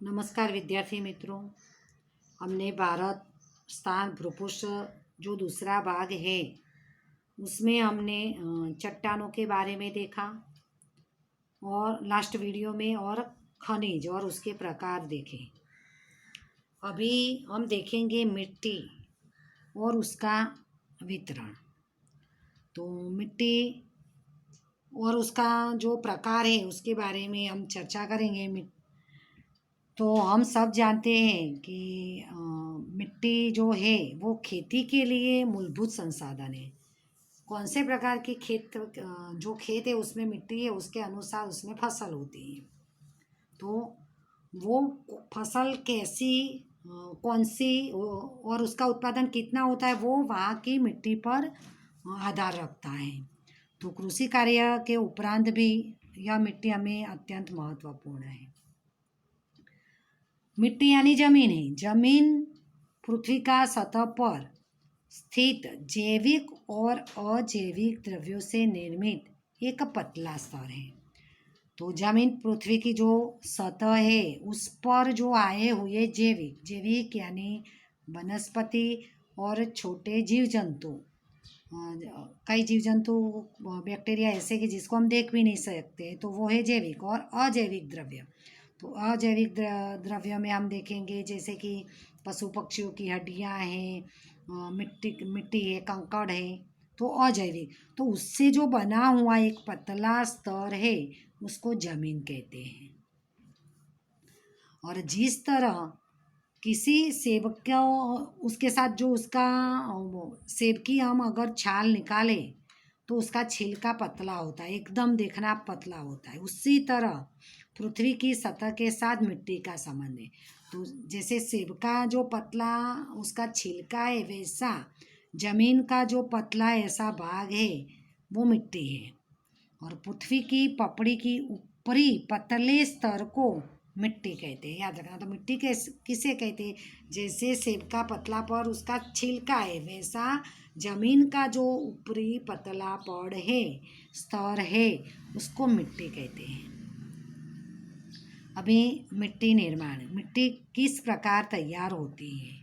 नमस्कार विद्यार्थी मित्रों। हमने भारत स्थान भूपृष्ठ जो दूसरा भाग है उसमें हमने चट्टानों के बारे में देखा और लास्ट वीडियो में और खनिज और उसके प्रकार देखे। अभी हम देखेंगे मिट्टी और उसका वितरण। तो मिट्टी और उसका जो प्रकार है उसके बारे में हम चर्चा करेंगे। तो हम सब जानते हैं कि मिट्टी जो है वो खेती के लिए मूलभूत संसाधन है। कौन से प्रकार की जो खेत है उसमें मिट्टी है उसके अनुसार उसमें फसल होती है। तो वो फसल कैसी कौन सी और उसका उत्पादन कितना होता है वो वहाँ की मिट्टी पर आधार रखता है। तो कृषि कार्य के उपरांत भी यह मिट्टी हमें अत्यंत महत्वपूर्ण है। मिट्टी यानी जमीन है। जमीन पृथ्वी का सतह पर स्थित जैविक और अजैविक द्रव्यों से निर्मित एक पतला स्तर है। तो जमीन पृथ्वी की जो सतह है उस पर जो आए हुए जैविक यानी वनस्पति और छोटे जीव जंतु, कई जीव जंतु बैक्टीरिया ऐसे कि जिसको हम देख भी नहीं सकते, तो वो है जैविक और अजैविक द्रव्य। तो अजैविक द्रव्य में हम देखेंगे जैसे कि पशु पक्षियों की हड्डियाँ हैं, मिट्टी है, कंकड़ है, तो अजैविक। तो उससे जो बना हुआ एक पतला स्तर है उसको जमीन कहते हैं। और जिस तरह किसी सेब का उसके साथ जो उसका सेब की हम अगर छाल निकालें तो उसका छिलका पतला होता है, एकदम देखना पतला होता है। उसी तरह पृथ्वी की सतह के साथ मिट्टी का संबंध है। तो जैसे सेब का जो पतला उसका छिलका है वैसा जमीन का जो पतला ऐसा भाग है वो मिट्टी है। और पृथ्वी की पपड़ी की ऊपरी पतले स्तर को मिट्टी कहते हैं, याद रखना। तो मिट्टी किसे कहते हैं? जैसे सेब का पतला पर उसका छिलका है वैसा जमीन का जो ऊपरी पतला पड़ है, स्तर है, उसको मिट्टी कहते हैं। अभी मिट्टी निर्माण, मिट्टी किस प्रकार तैयार होती है,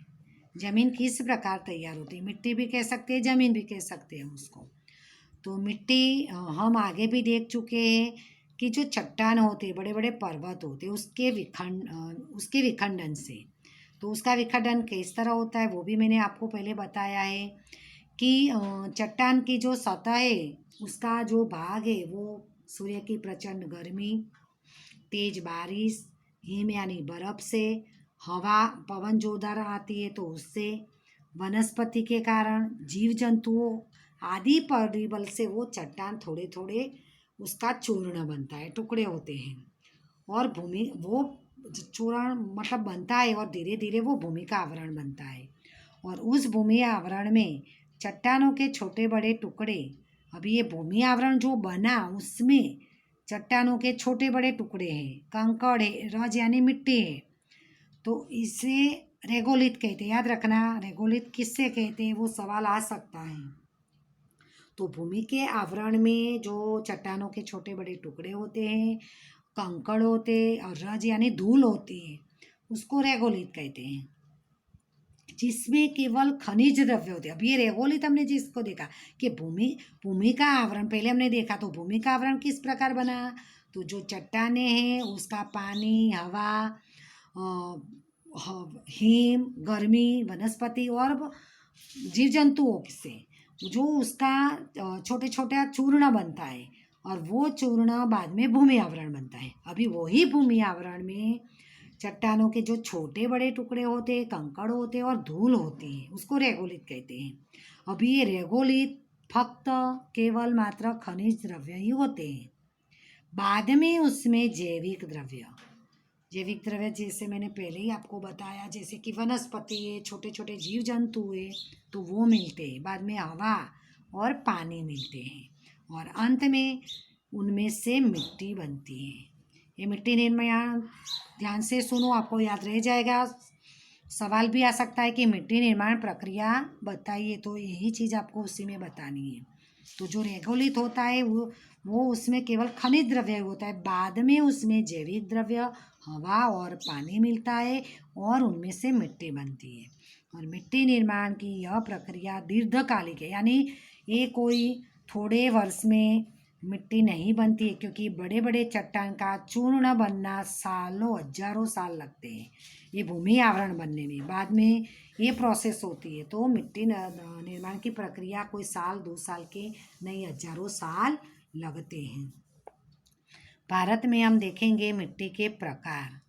जमीन किस प्रकार तैयार होती है, मिट्टी भी कह सकते हैं, जमीन भी कह सकते हैं उसको। तो मिट्टी हम आगे भी देख चुके हैं कि जो चट्टान होते, बड़े बड़े पर्वत होते, उसके विखंडन से, तो उसका विखंडन किस तरह होता है वो भी मैंने आपको पहले बताया है कि चट्टान की जो सतह है उसका जो भाग है वो सूर्य की प्रचंड गर्मी, तेज बारिश, हिम यानी बर्फ से, हवा पवन जोरदार आती है तो उससे, वनस्पति के कारण, जीव जंतुओं आदि परिबल से वो चट्टान थोड़े थोड़े उसका चूर्ण बनता है, टुकड़े होते हैं। और भूमि वो चूर्ण मतलब बनता है और धीरे धीरे वो भूमि का आवरण बनता है। और उस भूमि आवरण में चट्टानों के छोटे बड़े टुकड़े, अभी ये भूमि आवरण जो बना उसमें चट्टानों के छोटे बड़े टुकड़े हैं, कंकड़ है, रज यानी मिट्टी है। तो इसे रेगोलिथ कहते हैं, याद रखना। रेगोलिथ किससे कहते हैं वो सवाल आ सकता है। तो भूमि के आवरण में जो चट्टानों के छोटे बड़े टुकड़े होते हैं, कंकड़ होते और रज यानी धूल होती है, उसको रेगोलिथ कहते हैं, जिसमें केवल खनिज द्रव्य होते हैं। अब ये रेगोलिथ हमने जिसको देखा कि भूमि का आवरण पहले हमने देखा, तो भूमि का आवरण किस प्रकार बना, तो जो चट्टाने हैं उसका पानी, हवा, हिम, गर्मी, वनस्पति और जीव जंतुओं से जो उसका छोटे छोटे चूर्ण बनता है और वो चूर्ण बाद में भूमि आवरण बनता है। अभी वही भूमि आवरण में चट्टानों के जो छोटे बड़े टुकड़े होते हैं, कंकड़ होते हैं और धूल होती है, उसको रेगोलिथ कहते हैं। अभी ये रेगोलिथ फक्त केवल मात्र खनिज द्रव्य ही होते हैं। बाद में उसमें जैविक द्रव्य जैसे मैंने पहले ही आपको बताया, जैसे कि वनस्पति है, छोटे छोटे जीव जंतु है, तो वो मिलते हैं। बाद में हवा और पानी मिलते हैं और अंत में उनमें से मिट्टी बनती है। ये मिट्टी निर्माण ध्यान से सुनो, आपको याद रह जाएगा। सवाल भी आ सकता है कि मिट्टी निर्माण प्रक्रिया बताइए, तो यही चीज़ आपको उसी में बतानी है। तो जो रेगोलिथ होता है वो उसमें केवल खनिज द्रव्य होता है, बाद में उसमें जैविक द्रव्य, हवा और पानी मिलता है और उनमें से मिट्टी बनती है। और मिट्टी निर्माण की यह प्रक्रिया दीर्घकालिक है, यानी ये कोई थोड़े वर्ष में मिट्टी नहीं बनती है, क्योंकि बड़े बड़े चट्टान का चूर्ण बनना सालों हजारों साल लगते हैं ये भूमि आवरण बनने में। बाद में ये प्रोसेस होती है, तो मिट्टी निर्माण की प्रक्रिया कोई साल 2 साल के नहीं, हजारों साल लगते हैं। भारत में हम देखेंगे मिट्टी के प्रकार,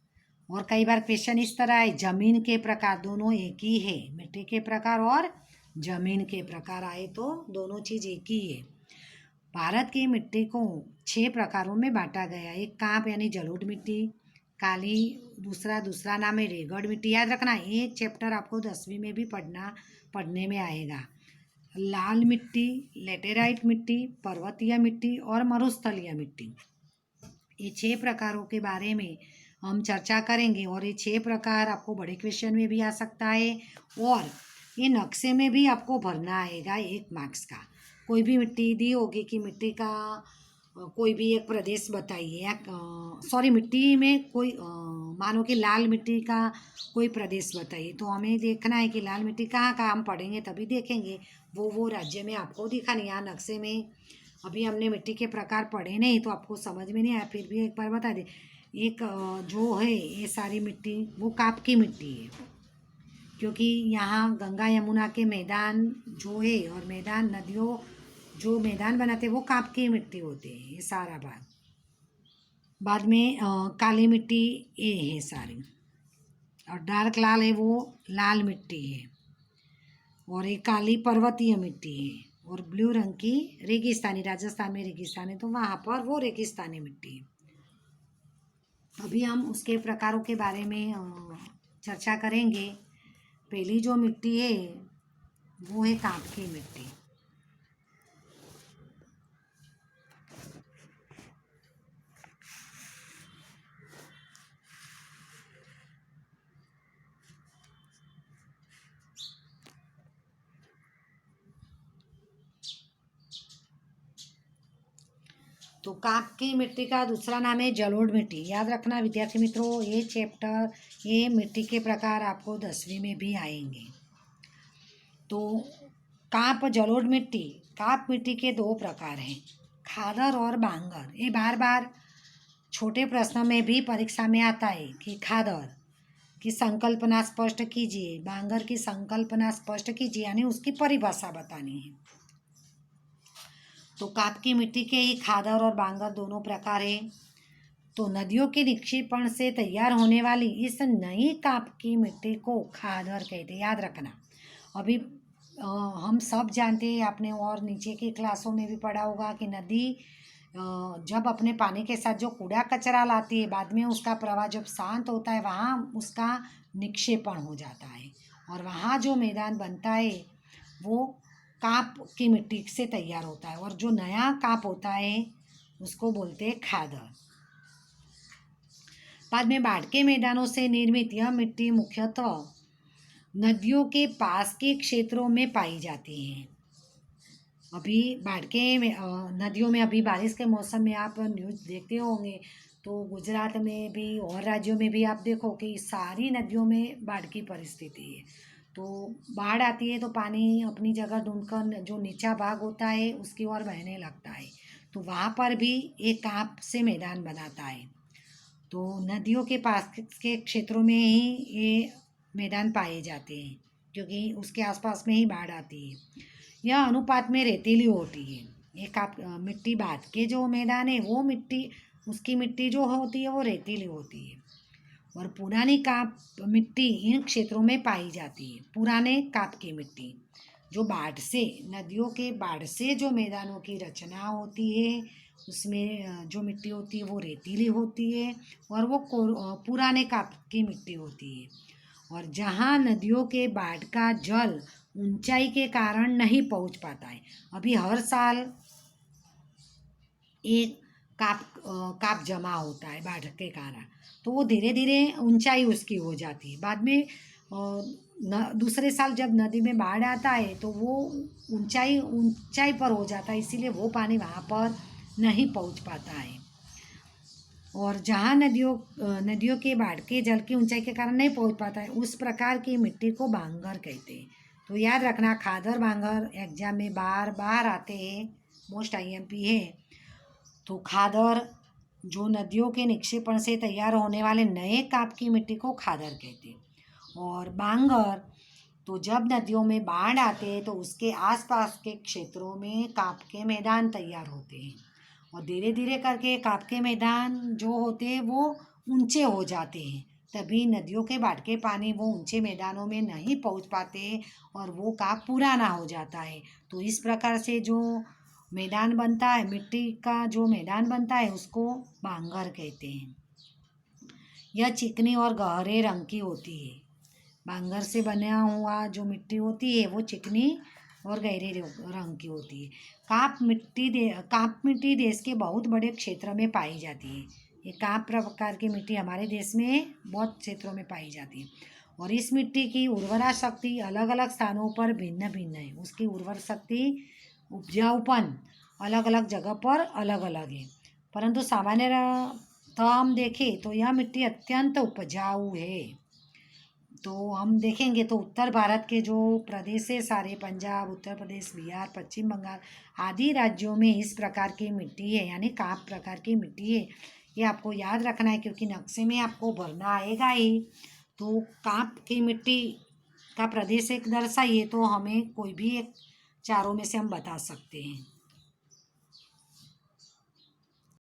और कई बार क्वेश्चन इस तरह है, जमीन के प्रकार, दोनों एक ही है, मिट्टी के प्रकार और जमीन के प्रकार आए तो दोनों चीज़ एक ही है। भारत की मिट्टी को 6 प्रकारों में बांटा गया। एक कांप यानी जलोढ़ मिट्टी, काली, दूसरा नाम है रेगड़ मिट्टी। याद रखना, ये चैप्टर आपको 10वीं में भी पढ़ने में आएगा। लाल मिट्टी, लेटेराइट मिट्टी, पर्वतीय मिट्टी और मरुस्थलीय मिट्टी। ये 6 प्रकारों के बारे में हम चर्चा करेंगे, और ये 6 प्रकार आपको बड़े क्वेश्चन में भी आ सकता है, और ये नक्शे में भी आपको भरना आएगा 1 मार्क्स का। कोई भी मिट्टी दी होगी कि मिट्टी का कोई भी एक प्रदेश बताइए, या सॉरी मिट्टी में कोई मानो कि लाल मिट्टी का कोई प्रदेश बताइए, तो हमें देखना है कि लाल मिट्टी कहाँ कहाँ हम पढ़ेंगे तभी देखेंगे, वो राज्य में आपको दिखानी। यहाँ नक्शे में अभी हमने मिट्टी के प्रकार पढ़े नहीं तो आपको समझ में नहीं आया, फिर भी एक बार बता दे। एक जो है ये सारी मिट्टी वो काप की मिट्टी है, क्योंकि यहाँ गंगा यमुना के मैदान जो है और मैदान नदियों जो मैदान बनाते हैं वो काप की मिट्टी होते हैं ये सारा भाग। बाद में काली मिट्टी ये है सारी, और डार्क लाल है वो लाल मिट्टी है, और ये काली पर्वतीय मिट्टी है, और ब्लू रंग की रेगिस्तानी, राजस्थान में रेगिस्तान है तो वहाँ पर वो रेगिस्तानी मिट्टी है। अभी हम उसके प्रकारों के बारे में चर्चा करेंगे। पहली जो मिट्टी है वो है कांप की मिट्टी। तो कांप की मिट्टी का दूसरा नाम है जलोढ़ मिट्टी। याद रखना विद्यार्थी मित्रों, ये चैप्टर ये मिट्टी के प्रकार आपको 10वीं में भी आएंगे। तो कांप जलोढ़ मिट्टी, कांप मिट्टी के 2 प्रकार हैं, खादर और बांगर। ये बार बार छोटे प्रश्न में भी परीक्षा में आता है कि खादर की संकल्पना स्पष्ट कीजिए, बांगर की संकल्पना स्पष्ट कीजिए, यानी उसकी परिभाषा बतानी है। तो काप की मिट्टी के ही खादर और बांगर दोनों प्रकार है। तो नदियों के निक्षेपण से तैयार होने वाली इस नई काप की मिट्टी को खादर कहते हैं। याद रखना, अभी हम सब जानते हैं, आपने और नीचे की क्लासों में भी पढ़ा होगा कि नदी जब अपने पानी के साथ जो कूड़ा कचरा लाती है, बाद में उसका प्रवाह जब शांत होता है वहाँ उसका निक्षेपण हो जाता है, और वहाँ जो मैदान बनता है वो काप की मिट्टी से तैयार होता है, और जो नया काप होता है उसको बोलते हैं खादर। बाद में बाढ़ के मैदानों से निर्मित यह मिट्टी मुख्यतः नदियों के पास के क्षेत्रों में पाई जाती है। अभी बाढ़ के नदियों में, अभी बारिश के मौसम में आप न्यूज़ देखते होंगे तो गुजरात में भी और राज्यों में भी आप देखो कि सारी नदियों में बाढ़ की परिस्थिति है। तो बाढ़ आती है तो पानी अपनी जगह ढूंढकर जो नीचा भाग होता है उसकी ओर बहने लगता है, तो वहाँ पर भी एक कांप से मैदान बनाता है। तो नदियों के पास के क्षेत्रों में ही ये मैदान पाए जाते हैं, क्योंकि उसके आसपास में ही बाढ़ आती है। यह अनुपात में रेतीली होती है। एक आप मिट्टी बात के जो मैदान है वो मिट्टी, उसकी मिट्टी जो होती है वो रेतीली होती है, और पुरानी काप मिट्टी इन क्षेत्रों में पाई जाती है। पुराने काप की मिट्टी जो बाढ़ से, नदियों के बाढ़ से जो मैदानों की रचना होती है उसमें जो मिट्टी होती है वो रेतीली होती है, और वो पुराने काप की मिट्टी होती है। और जहाँ नदियों के बाढ़ का जल ऊंचाई के कारण नहीं पहुँच पाता है, अभी हर साल एक काप जमा होता है बाढ़ के कारण, तो वो धीरे धीरे ऊंचाई उसकी हो जाती है। बाद में दूसरे साल जब नदी में बाढ़ आता है तो वो ऊंचाई पर हो जाता है, इसीलिए वो पानी वहाँ पर नहीं पहुँच पाता है। और जहाँ नदियों के बाढ़ के जल की ऊंचाई के कारण नहीं पहुंच पाता है, उस प्रकार की मिट्टी को बांगर कहते हैं। तो याद रखना, खादर बांगर एग्जाम में बार बार आते हैं, मोस्ट आईएमपी है। तो खादर जो नदियों के निक्षेपण से तैयार होने वाले नए काप की मिट्टी को खादर कहते हैं। और बांगर तो जब नदियों में बाढ़ आते हैं तो उसके आसपास के क्षेत्रों में काप के मैदान तैयार होते हैं, और धीरे धीरे करके काप के मैदान जो होते हैं वो ऊंचे हो जाते हैं। तभी नदियों के बाढ़ के पानी वो ऊंचे मैदानों में नहीं पहुंच पाते और वो काप पुराना हो जाता है। तो इस प्रकार से जो मैदान बनता है, मिट्टी का जो मैदान बनता है, उसको बांगर कहते हैं। यह चिकनी और गहरे रंग की होती है। बांगर से बना हुआ जो मिट्टी होती है वो चिकनी और गहरे रंग की होती है। काप मिट्टी देश के बहुत बड़े क्षेत्र में पाई जाती है। ये काप प्रकार की मिट्टी हमारे देश में बहुत क्षेत्रों में पाई जाती है। और इस मिट्टी की उर्वरा शक्ति अलग अलग स्थानों पर भिन्न भिन्न है। उसकी उर्वर शक्ति, उपजाऊपन अलग अलग जगह पर अलग अलग है। परंतु सामान्यतः हम देखें तो यह मिट्टी अत्यंत उपजाऊ है। तो हम देखेंगे तो उत्तर भारत के जो प्रदेश है सारे, पंजाब, उत्तर प्रदेश, बिहार, पश्चिम बंगाल आदि राज्यों में इस प्रकार की मिट्टी है, यानी काप प्रकार की मिट्टी है। ये आपको याद रखना है क्योंकि नक्शे में आपको भरना आएगा ही। तो काप की मिट्टी का प्रदेश एक दर्शाइए तो हमें कोई भी एक चारों में से हम बता सकते हैं।